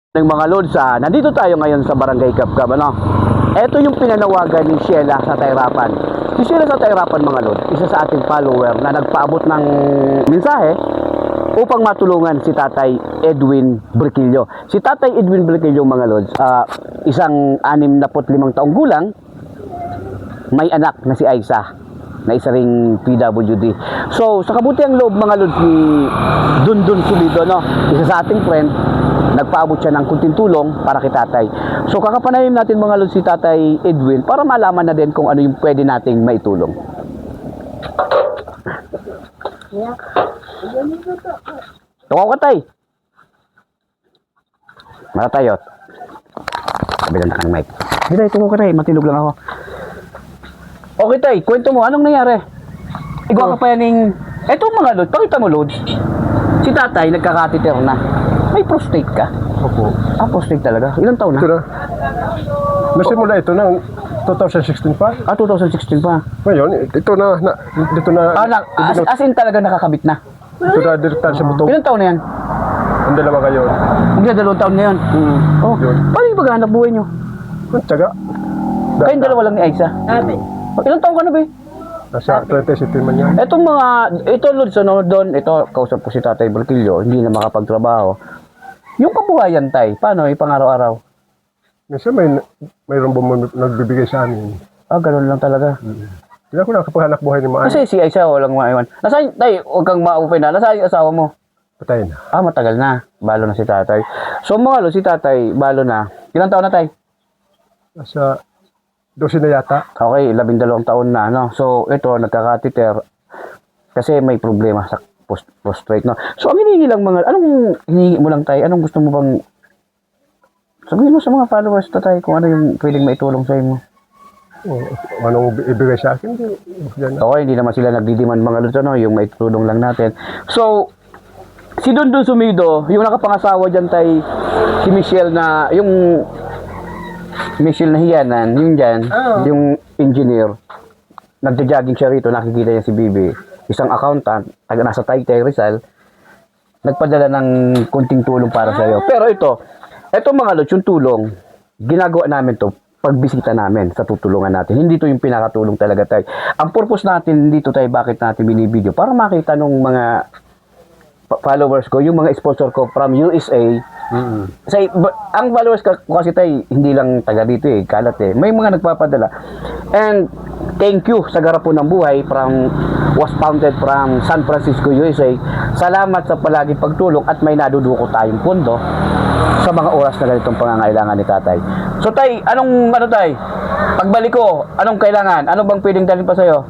Ng mga lods, nandito tayo ngayon sa Barangay Cabcab, ano? Ito yung pinanawagan ni Sheila sa Tayrapan. Si Sheila sa Tayrapan, mga lods, isa sa ating follower na nagpaabot ng mensahe upang matulungan si Tatay Edwin Briquillo. Si Tatay Edwin Briquillo, mga lods, isang 65 taong gulang, may anak na si Aiza, na isa ring PWD. So, sa kabutiang loob, mga lods, ni Dundun Sulido, no? Isa sa ating friend, nagpaabot siya ng kunting tulong para kay tatay. So kakapanayin natin, mga lods, si Tatay Edwin para malaman na din kung ano yung pwede nating maitulong. Tukaw ka, tay. Maratayot. Sabihan na ka ng mic. Hindi, tay, tukaw ka, tay. Matilog lang ako. Okay, tay. Kwento mo. Anong nangyari? Igwa ka pa yan ng... Eto, mga lods. Pakita mo, lods. Si tatay nagkakatiter na. May prostate ka? Opo. Prostate talaga? Ilang taon na? Ito na. Nasimula ito na 2016 pa. 2016 pa. Ngayon, dito na As in talaga nakakabit na. ito na direkta sa butong. Ilang taon na yan? Ang dalawa ngayon. Magdadalawang taon ngayon. Oh, Yun. paano yung paghahanap buhay nyo? Ang tiyaga. Kayong dalawa lang ni Aiza? Ilang taon ka na ba? Nasa 27 man yan. Etong ito Lods, ano, doon, ito, kausap ko si Tatay Briquillo, hindi na makapagtrabaho. Yung kabuhayan, tay, paano, ipang-araw-araw? Minsan mayroon nagbibigay sa amin. Ganun lang talaga. Hindi ako nakapaghanap buhay ni Maan. Kasi si Aiza, walang maiwan. Nasaan, tay, huwag kang ma-open na, nasaan yung asawa mo? Patay na. Matagal na. Balo na si tatay. So, mga Lods, si tatay, balo na. Ilang taon na, tay? Nasa 12 na yata. Okay, 12 taon na, no? So, ito, nagkakatiter kasi may problema sa prostate, no? So, ang hinihingi lang anong hinihingi mo lang, tay? Anong gusto mo bang sabihin mo sa mga followers, tatay, kung ano yung pwedeng maitulong sa inyo? Anong ibigay sa akin? Yan. Okay, hindi naman sila nagdidiman, mga Lods, no? Yung maitulong lang natin. So, si Dundun Sumido, yung nakapangasawa dyan, tay, si Michelle na, yung Michelle na hiyanan, yung dyan, yung engineer, nagja-jogging siya rito, nakikita niya si Bibi, isang accountant, nasa Taytay Rizal, nagpadala ng kunting tulong para sa iyo. Pero ito mga Lods, yung tulong, ginagawa namin to pagbisita namin sa tutulungan natin. Hindi to yung pinakatulong talaga, tay. Ang purpose natin dito, tay, bakit natin binibideo? Para makita nung mga followers ko, yung mga sponsor ko from USA. Ang followers ko kasi, tay, hindi lang taga dito kalat may mga nagpapadala. And thank you sa Garapon ng Buhay was founded from San Francisco, USA. Salamat sa palaging pagtulong at may naduduko tayong pondo sa mga oras na ganitong pangangailangan ni tatay. So, tay, tay? Pagbalik ko, anong kailangan? Ano bang pwedeng dalhin pa sa'yo?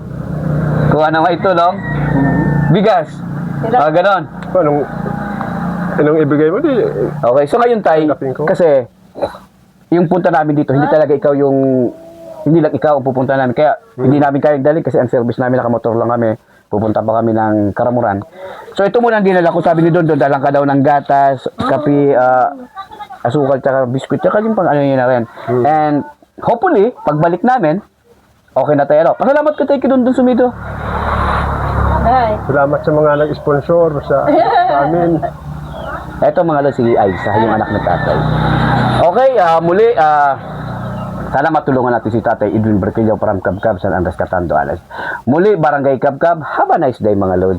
Kung ano maitulong? Bigas. Ganon. Anong ibigay mo? Okay, so ngayon, tay, kasi yung punta namin dito, hindi talaga ikaw hindi lang ikaw ang pupunta namin. Kaya hindi namin kayang dalhin kasi ang service namin, nakamotor lang kami. Pupunta pa kami ng Karamuran. So ito muna ang dinala ko. Sabi ni Don, dalang ka daw ng gatas, kape, asukal, tsaka biskuit, tsaka yung pang ano yun na rin. And hopefully, pagbalik namin, okay na tayo. Pasalamat ka tayo kay Don Sumido. Salamat sa mga nag-sponsor sa amin. Eto, mga Lods, si Aiza, yung anak ng tatay. Okay, muli, sana matulungan natin si Tatay Edwin Briquillo from Cabcab, San Andres, Catando, Alas. Muli, Barangay Cabcab. Have a nice day, mga Lods.